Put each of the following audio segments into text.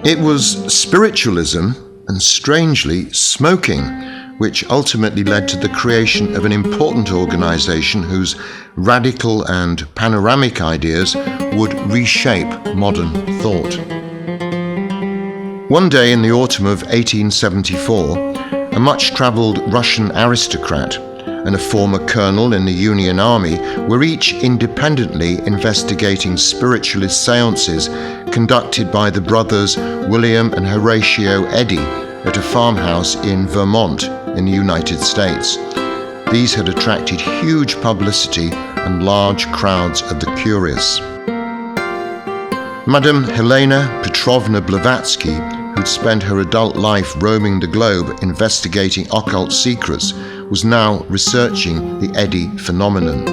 It was spiritualism and, strangely, smoking, which ultimately led to the creation of an important organization whose radical and panoramic ideas would reshape modern thought. One day in the autumn of 1874, a much-traveled Russian aristocrat and a former colonel in the Union Army were each independently investigating spiritualist seances conducted by the brothers William and Horatio Eddy at a farmhouse in Vermont in the United States. These had attracted huge publicity and large crowds of the curious. Madame Helena Petrovna Blavatsky, who'd spent her adult life roaming the globe investigating occult secrets, was now researching the Eddy phenomenon.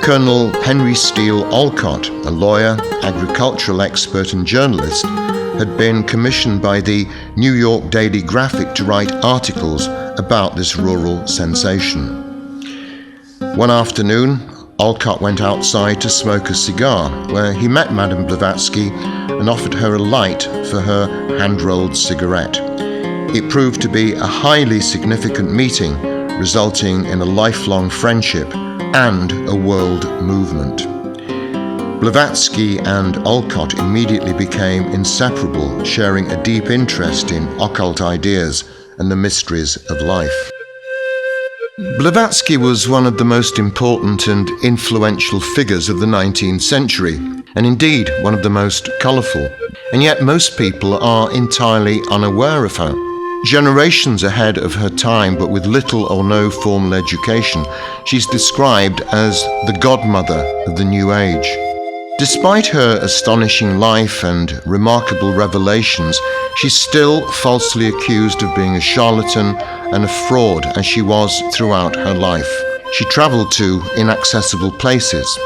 Colonel Henry Steele Olcott, a lawyer, agricultural expert and journalist, had been commissioned by the New York Daily Graphic to write articles about this rural sensation. One afternoon, Olcott went outside to smoke a cigar, where he met Madame Blavatsky and offered her a light for her hand-rolled cigarette. It proved to be a highly significant meeting, resulting in a lifelong friendship and a world movement. Blavatsky and Olcott immediately became inseparable, sharing a deep interest in occult ideas and the mysteries of life. Blavatsky was one of the most important and influential figures of the 19th century, and indeed one of the most colourful, and yet most people are entirely unaware of her. Generations ahead of her time, but with little or no formal education, she's described as the godmother of the New Age. Despite her astonishing life and remarkable revelations, she's still falsely accused of being a charlatan and a fraud, as she was throughout her life. She traveled to inaccessible places,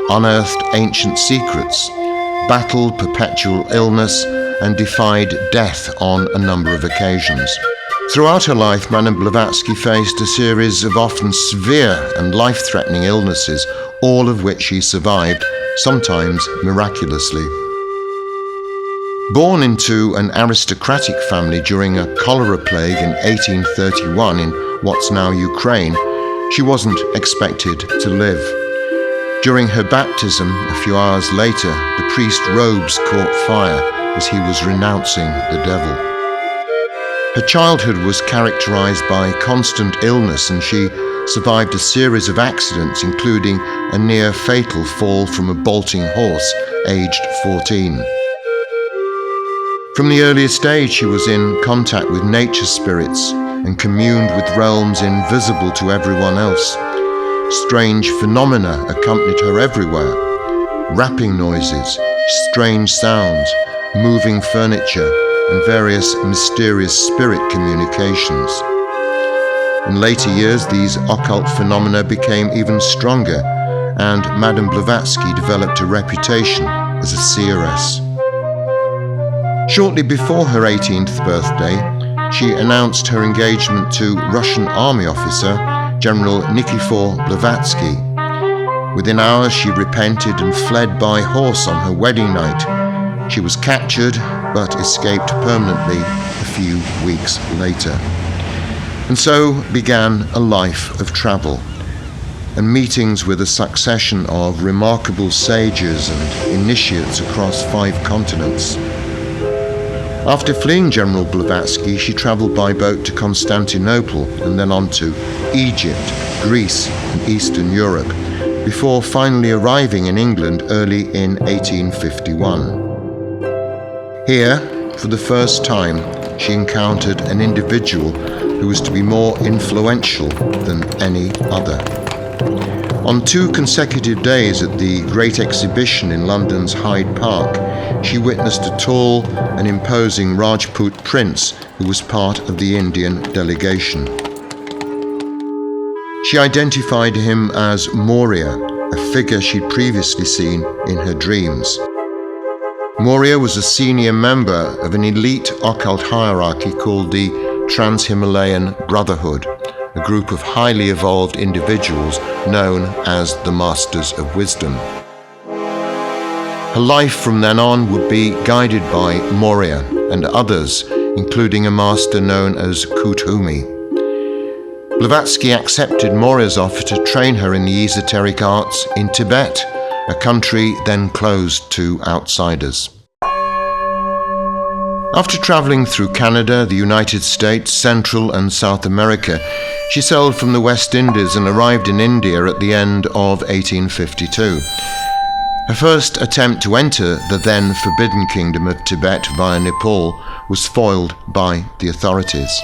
unearthed ancient secrets, battled perpetual illness, and defied death on a number of occasions. Throughout her life, Madame Blavatsky faced a series of often severe and life-threatening illnesses, all of which she survived, sometimes miraculously. Born into an aristocratic family during a cholera plague in 1831 in what's now Ukraine, she wasn't expected to live. During her baptism, a few hours later, the priest's robes caught fire as he was renouncing the devil. Her childhood was characterized by constant illness, and she survived a series of accidents, including a near-fatal fall from a bolting horse, aged 14. From the earliest age, she was in contact with nature spirits and communed with realms invisible to everyone else. Strange phenomena accompanied her everywhere: rapping noises, strange sounds, moving furniture, and various mysterious spirit communications. In later years, these occult phenomena became even stronger, and Madame Blavatsky developed a reputation as a seeress. Shortly before her 18th birthday, she announced her engagement to Russian army officer General Nikifor Blavatsky. Within hours, she repented and fled by horse on her wedding night. She was captured, but escaped permanently a few weeks later. And so began a life of travel and meetings with a succession of remarkable sages and initiates across 5 continents. After fleeing General Blavatsky, she traveled by boat to Constantinople and then on to Egypt, Greece, and Eastern Europe, before finally arriving in England early in 1851. Here, for the first time, she encountered an individual who was to be more influential than any other. On 2 consecutive days at the Great Exhibition in London's Hyde Park, she witnessed a tall and imposing Rajput prince who was part of the Indian delegation. She identified him as Moria, a figure she'd previously seen in her dreams. Moria was a senior member of an elite occult hierarchy called the Trans-Himalayan Brotherhood, a group of highly evolved individuals known as the Masters of Wisdom. Her life from then on would be guided by Moria and others, including a master known as Kuthumi. Blavatsky accepted Moria's offer to train her in the esoteric arts in Tibet, a country then closed to outsiders. After traveling through Canada, the United States, Central and South America, she sailed from the West Indies and arrived in India at the end of 1852. Her first attempt to enter the then forbidden kingdom of Tibet via Nepal was foiled by the authorities.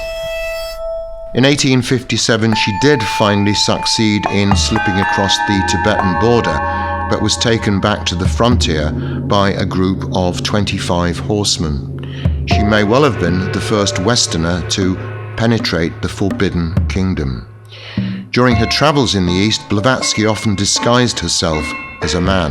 In 1857, she did finally succeed in slipping across the Tibetan border, but was taken back to the frontier by a group of 25 horsemen. She may well have been the first Westerner to penetrate the Forbidden Kingdom. During her travels in the East, Blavatsky often disguised herself as a man.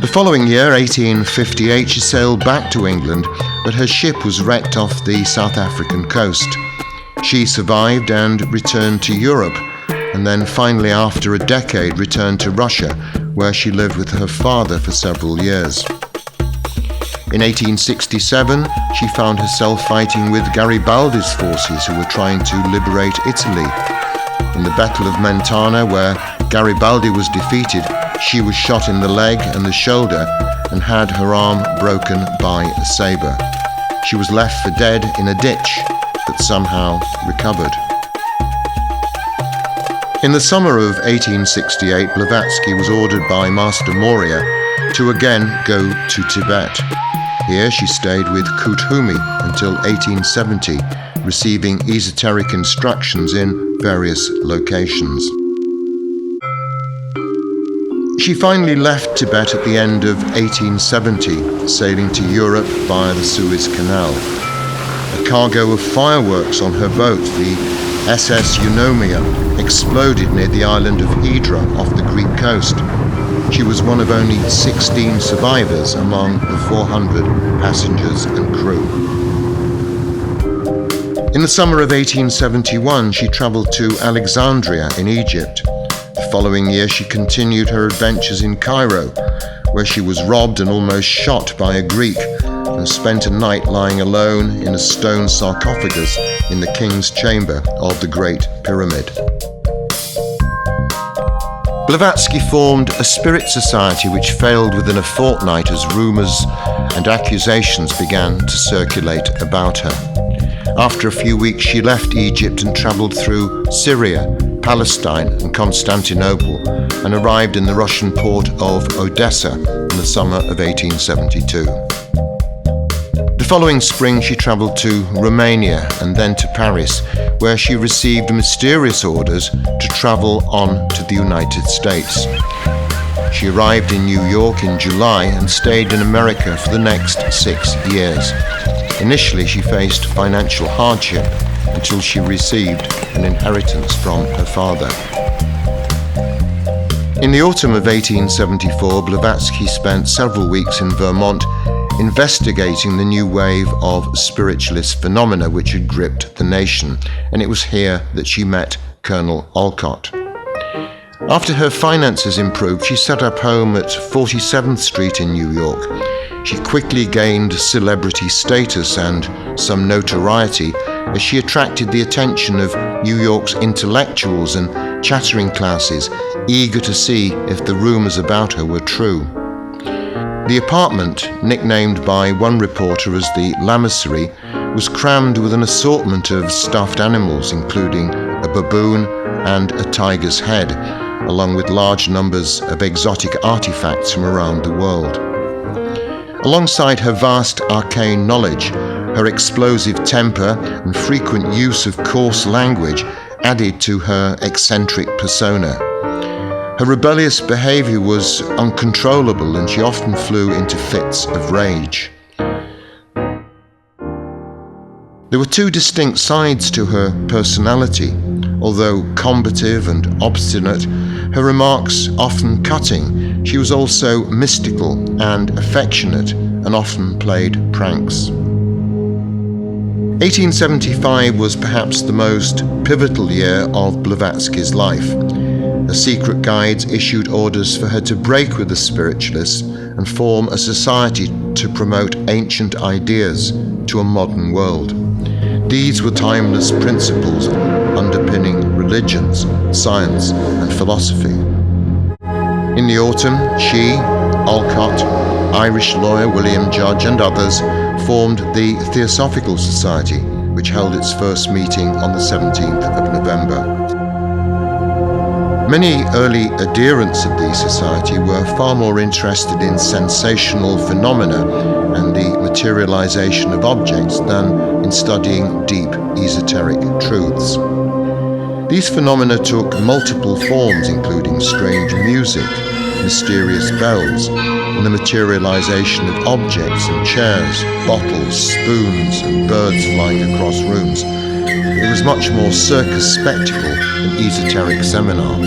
The following year, 1858, she sailed back to England, but her ship was wrecked off the South African coast. She survived and returned to Europe, and then finally, after a decade, returned to Russia, where she lived with her father for several years. In 1867, she found herself fighting with Garibaldi's forces who were trying to liberate Italy. In the Battle of Mentana, where Garibaldi was defeated, she was shot in the leg and the shoulder and had her arm broken by a saber. She was left for dead in a ditch, but somehow recovered. In the summer of 1868, Blavatsky was ordered by Master Moria to again go to Tibet. Here she stayed with Kuthumi until 1870, receiving esoteric instructions in various locations. She finally left Tibet at the end of 1870, sailing to Europe via the Suez Canal. A cargo of fireworks on her boat, the SS Eunomia, exploded near the island of Hydra off the Greek coast. She was one of only 16 survivors among the 400 passengers and crew. In the summer of 1871, she traveled to Alexandria in Egypt. The following year, she continued her adventures in Cairo, where she was robbed and almost shot by a Greek, and spent a night lying alone in a stone sarcophagus in the king's chamber of the Great Pyramid. Blavatsky formed a spirit society which failed within a fortnight as rumours and accusations began to circulate about her. After a few weeks, she left Egypt and travelled through Syria, Palestine and Constantinople, and arrived in the Russian port of Odessa in the summer of 1872. The following spring, she travelled to Romania and then to Paris, where she received mysterious orders to travel on to the United States. She arrived in New York in July and stayed in America for the next 6 years. Initially, she faced financial hardship until she received an inheritance from her father. In the autumn of 1874, Blavatsky spent several weeks in Vermont investigating the new wave of spiritualist phenomena which had gripped the nation, and it was here that she met Colonel Olcott. After her finances improved, she set up home at 47th Street in New York. She quickly gained celebrity status and some notoriety as she attracted the attention of New York's intellectuals and chattering classes, eager to see if the rumors about her were true. The apartment, nicknamed by one reporter as the Lamasery, was crammed with an assortment of stuffed animals, including a baboon and a tiger's head, along with large numbers of exotic artifacts from around the world. Alongside her vast arcane knowledge, her explosive temper and frequent use of coarse language added to her eccentric persona. Her rebellious behavior was uncontrollable, and she often flew into fits of rage. There were two distinct sides to her personality. Although combative and obstinate, her remarks often cutting, she was also mystical and affectionate and often played pranks. 1875 was perhaps the most pivotal year of Blavatsky's life. Her secret guides issued orders for her to break with the spiritualists and form a society to promote ancient ideas to a modern world. These were timeless principles underpinning religions, science, and philosophy. In the autumn, she, Alcott, Irish lawyer William Judge, and others formed the Theosophical Society, which held its first meeting on the 17th of November. Many early adherents of the society were far more interested in sensational phenomena and the materialization of objects than in studying deep esoteric truths. These phenomena took multiple forms, including strange music, mysterious bells, and the materialization of objects and chairs, bottles, spoons, and birds flying across rooms. It was much more circus spectacle than esoteric seminar.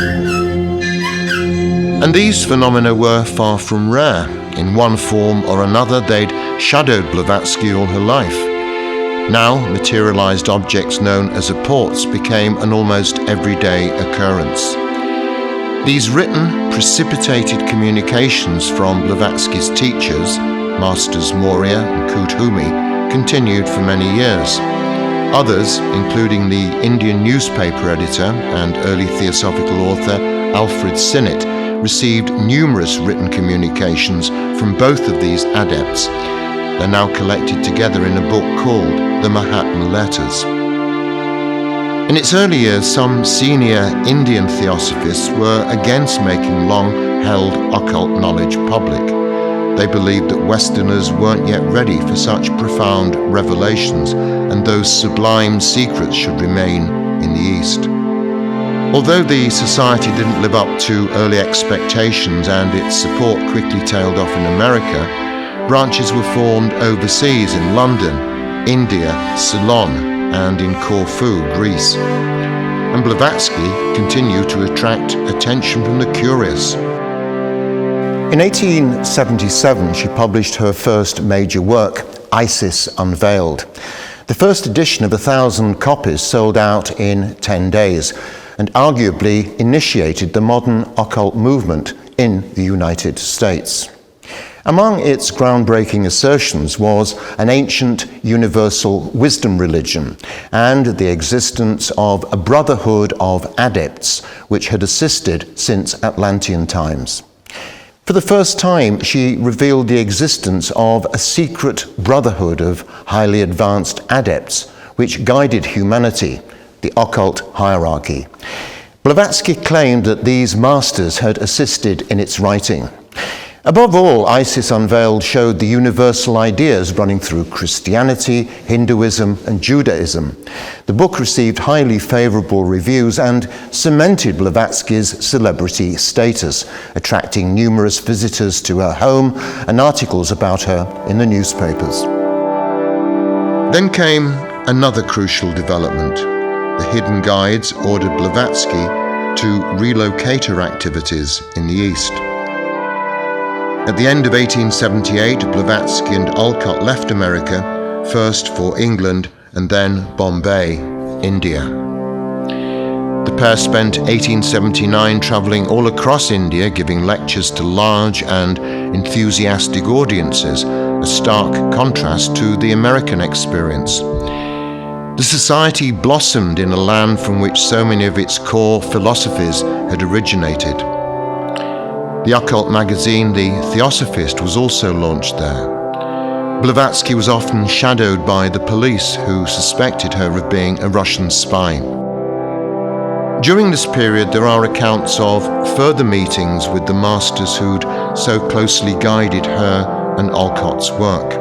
And these phenomena were far from rare. In one form or another, they'd shadowed Blavatsky all her life. Now, materialized objects known as apports became an almost everyday occurrence. These written, precipitated communications from Blavatsky's teachers, Masters Moria and Kuthumi, continued for many years. Others, including the Indian newspaper editor and early theosophical author Alfred Sinnett, received numerous written communications from both of these adepts. They're now collected together in a book called The Mahatma Letters. In its early years, some senior Indian theosophists were against making long-held occult knowledge public. They believed that Westerners weren't yet ready for such profound revelations, and those sublime secrets should remain in the East. Although the society didn't live up to early expectations and its support quickly tailed off in America, branches were formed overseas in London, India, Ceylon, and in Corfu, Greece. And Blavatsky continued to attract attention from the curious. In 1877, she published her first major work, Isis Unveiled. The first edition of 1,000 copies sold out in 10 days, and arguably initiated the modern occult movement in the United States. Among its groundbreaking assertions was an ancient universal wisdom religion and the existence of a brotherhood of adepts which had assisted since Atlantean times. For the first time, she revealed the existence of a secret brotherhood of highly advanced adepts which guided humanity, the occult hierarchy. Blavatsky claimed that these masters had assisted in its writing. Above all, Isis Unveiled showed the universal ideas running through Christianity, Hinduism, and Judaism. The book received highly favorable reviews and cemented Blavatsky's celebrity status, attracting numerous visitors to her home and articles about her in the newspapers. Then came another crucial development. The hidden guides ordered Blavatsky to relocate her activities in the East. At the end of 1878, Blavatsky and Alcott left America, first for England and then Bombay, India. The pair spent 1879 traveling all across India, giving lectures to large and enthusiastic audiences, a stark contrast to the American experience. The society blossomed in a land from which so many of its core philosophies had originated. The occult magazine, The Theosophist, was also launched there. Blavatsky was often shadowed by the police, who suspected her of being a Russian spy. During this period, there are accounts of further meetings with the masters who'd so closely guided her and Alcott's work.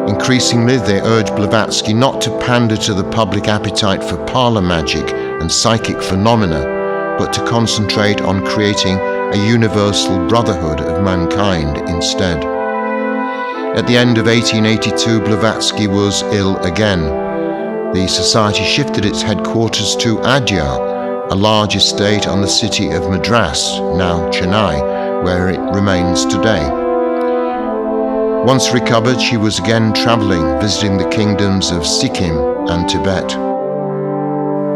Increasingly, they urged Blavatsky not to pander to the public appetite for parlor magic and psychic phenomena, but to concentrate on creating a universal brotherhood of mankind instead. At the end of 1882, Blavatsky was ill again. The society shifted its headquarters to Adyar, a large estate on the city of Madras, now Chennai, where it remains today. Once recovered, she was again traveling, visiting the kingdoms of Sikkim and Tibet.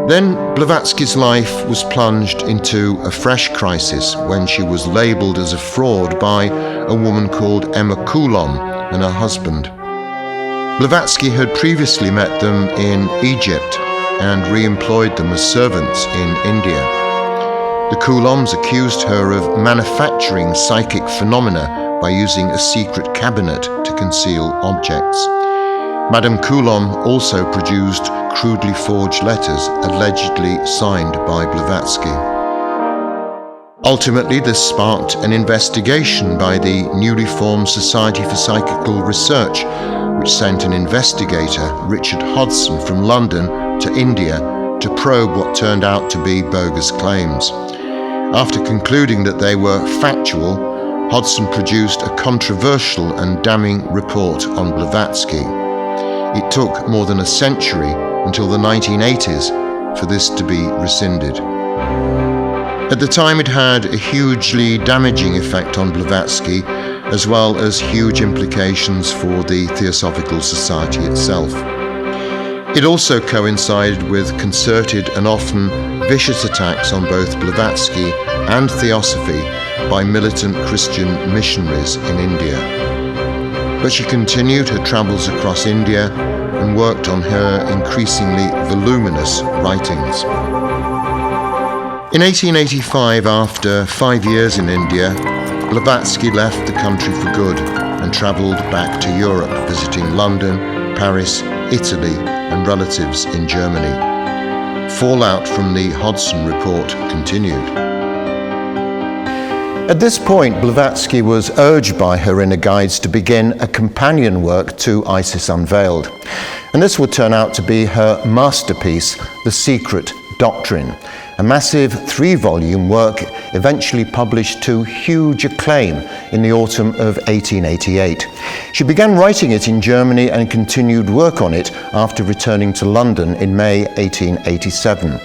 Then Blavatsky's life was plunged into a fresh crisis when she was labelled as a fraud by a woman called Emma Coulomb and her husband. Blavatsky had previously met them in Egypt and re-employed them as servants in India. The Coulombs accused her of manufacturing psychic phenomena by using a secret cabinet to conceal objects. Madame Coulomb also produced crudely forged letters allegedly signed by Blavatsky. Ultimately, this sparked an investigation by the newly formed Society for Psychical Research, which sent an investigator, Richard Hodgson, from London to India to probe what turned out to be bogus claims. After concluding that they were factual, Hodgson produced a controversial and damning report on Blavatsky. It took more than a century until the 1980s for this to be rescinded. At the time, it had a hugely damaging effect on Blavatsky, as well as huge implications for the Theosophical Society itself. It also coincided with concerted and often vicious attacks on both Blavatsky and Theosophy by militant Christian missionaries in India. But she continued her travels across India and worked on her increasingly voluminous writings. In 1885, after 5 years in India, Blavatsky left the country for good and travelled back to Europe, visiting London, Paris, Italy, and relatives in Germany. Fallout from the Hodgson report continued. At this point, Blavatsky was urged by her inner guides to begin a companion work to Isis Unveiled. And this would turn out to be her masterpiece, The Secret Doctrine, a massive 3-volume work eventually published to huge acclaim in the autumn of 1888. She began writing it in Germany and continued work on it after returning to London in May 1887.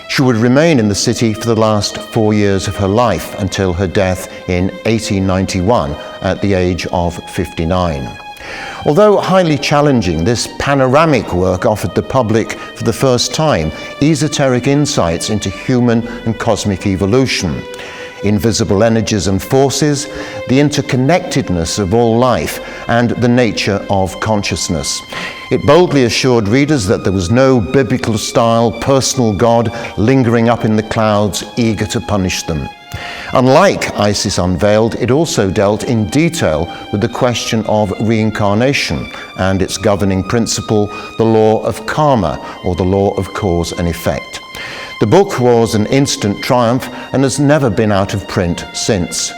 She would remain in the city for the last 4 years of her life until her death in 1891 at the age of 59. Although highly challenging, this panoramic work offered the public for the first time esoteric insights into human and cosmic evolution, invisible energies and forces, the interconnectedness of all life, and the nature of consciousness. It boldly assured readers that there was no biblical-style personal God lingering up in the clouds, eager to punish them. Unlike Isis Unveiled, it also dealt in detail with the question of reincarnation and its governing principle, the law of karma, or the law of cause and effect. The book was an instant triumph and has never been out of print since.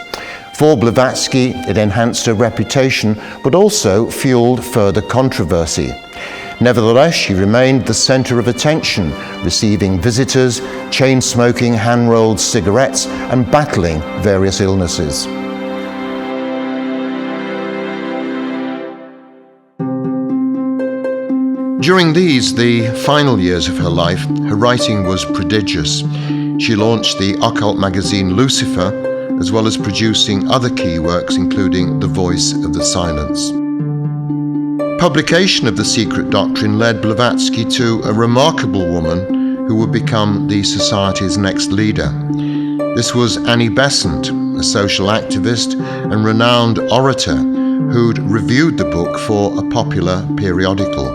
For Blavatsky, it enhanced her reputation, but also fueled further controversy. Nevertheless, she remained the center of attention, receiving visitors, chain-smoking hand-rolled cigarettes, and battling various illnesses. During these, the final years of her life, her writing was prodigious. She launched the occult magazine Lucifer, as well as producing other key works, including The Voice of the Silence. Publication of The Secret Doctrine led Blavatsky to a remarkable woman who would become the Society's next leader. This was Annie Besant, a social activist and renowned orator who'd reviewed the book for a popular periodical.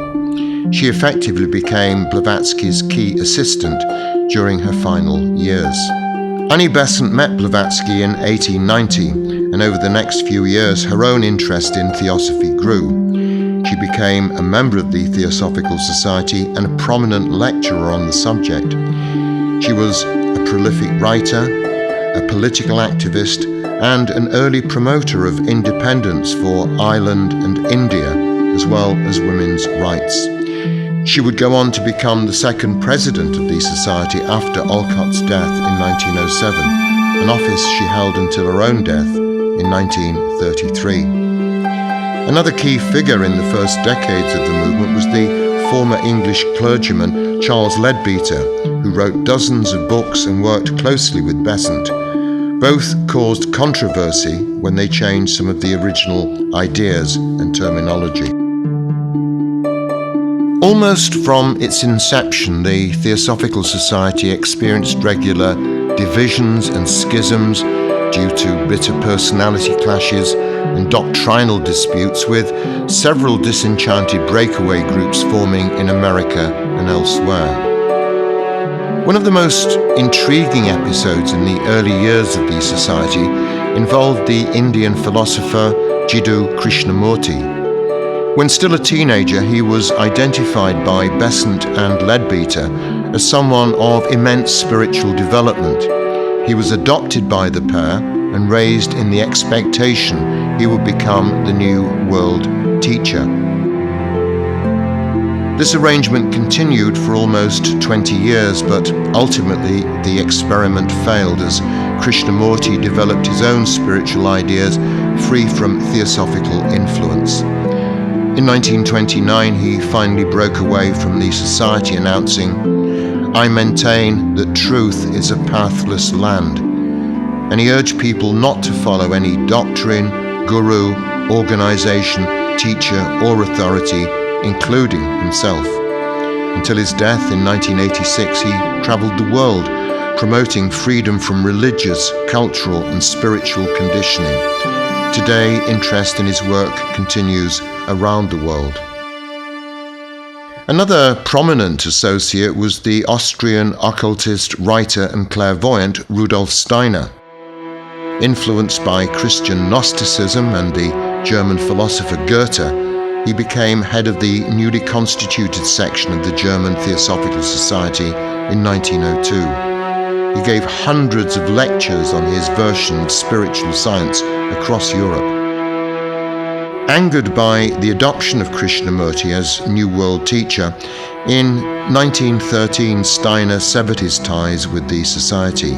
She effectively became Blavatsky's key assistant during her final years. Annie Besant met Blavatsky in 1890, and over the next few years her own interest in theosophy grew. She became a member of the Theosophical Society and a prominent lecturer on the subject. She was a prolific writer, a political activist, and an early promoter of independence for Ireland and India, as well as women's rights. She would go on to become the second president of the Society after Olcott's death in 1907, an office she held until her own death in 1933. Another key figure in the first decades of the movement was the former English clergyman Charles Leadbeater, who wrote dozens of books and worked closely with Besant. Both caused controversy when they changed some of the original ideas and terminology. Almost from its inception, the Theosophical Society experienced regular divisions and schisms due to bitter personality clashes and doctrinal disputes, with several disenchanted breakaway groups forming in America and elsewhere. One of the most intriguing episodes in the early years of the society involved the Indian philosopher Jiddu Krishnamurti. When still a teenager, he was identified by Besant and Leadbeater as someone of immense spiritual development. He was adopted by the pair and raised in the expectation he would become the new world teacher. This arrangement continued for almost 20 years, but ultimately the experiment failed as Krishnamurti developed his own spiritual ideas free from theosophical influence. In 1929, he finally broke away from the society, announcing, "I maintain that truth is a pathless land," and he urged people not to follow any doctrine, guru, organization, teacher, or authority, including himself. Until his death in 1986, he traveled the world, promoting freedom from religious, cultural, and spiritual conditioning. Today, interest in his work continues around the world. Another prominent associate was the Austrian occultist, writer, and clairvoyant Rudolf Steiner. Influenced by Christian Gnosticism and the German philosopher Goethe, he became head of the newly constituted section of the German Theosophical Society in 1902. He gave hundreds of lectures on his version of spiritual science across Europe. Angered by the adoption of Krishnamurti as New World teacher, in 1913 Steiner severed his ties with the society.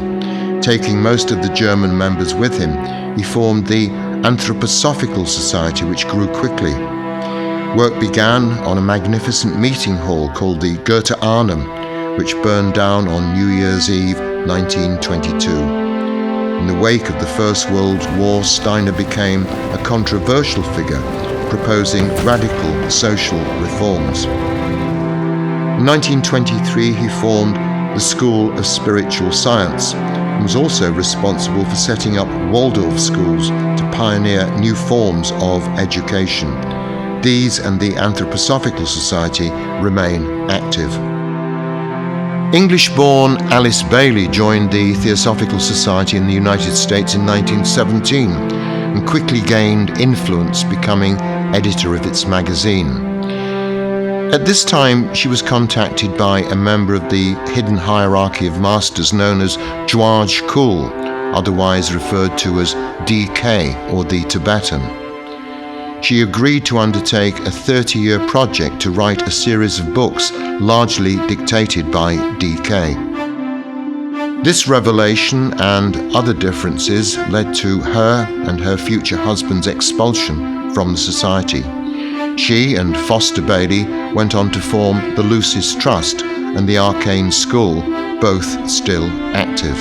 Taking most of the German members with him, he formed the Anthroposophical Society, which grew quickly. Work began on a magnificent meeting hall called the Goethe Arnhem, which burned down on New Year's Eve 1922. In the wake of the First World War, Steiner became a controversial figure, proposing radical social reforms. In 1923, he formed the School of Spiritual Science and was also responsible for setting up Waldorf schools to pioneer new forms of education. These and the Anthroposophical Society remain active. English-born Alice Bailey joined the Theosophical Society in the United States in 1917 and quickly gained influence, becoming editor of its magazine. At this time, she was contacted by a member of the hidden hierarchy of masters known as Dwaj Kul, otherwise referred to as DK or the Tibetan. She agreed to undertake a 30-year project to write a series of books largely dictated by DK. This revelation and other differences led to her and her future husband's expulsion from the society. She and Foster Bailey went on to form the Lucis Trust and the Arcane School, both still active.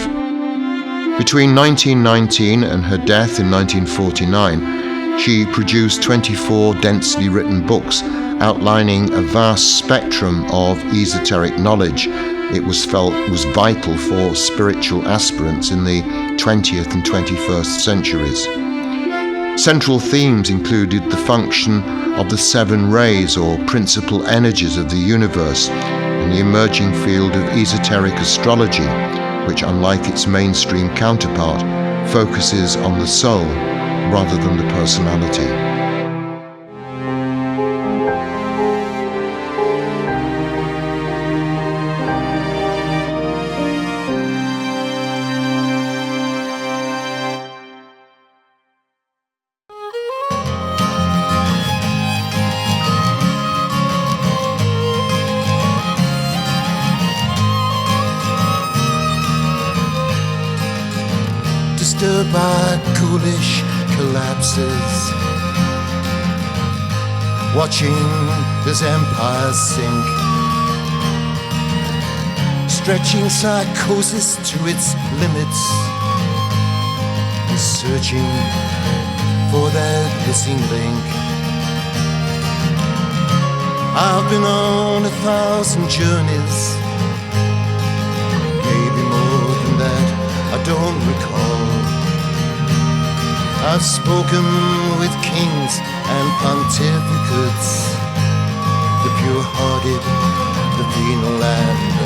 Between 1919 and her death in 1949, she produced 24 densely written books outlining a vast spectrum of esoteric knowledge it was felt was vital for spiritual aspirants in the 20th and 21st centuries. Central themes included the function of the seven rays or principal energies of the universe and the emerging field of esoteric astrology, which, unlike its mainstream counterpart, focuses on the soul rather than the personality. Disturbed by ghoulish collapses, watching his empire sink, stretching psychosis to its limits, searching for that missing link. I've been on 1,000 journeys, maybe more than that, I don't recall. I've spoken with kings and pontificates, the pure-hearted, the venal and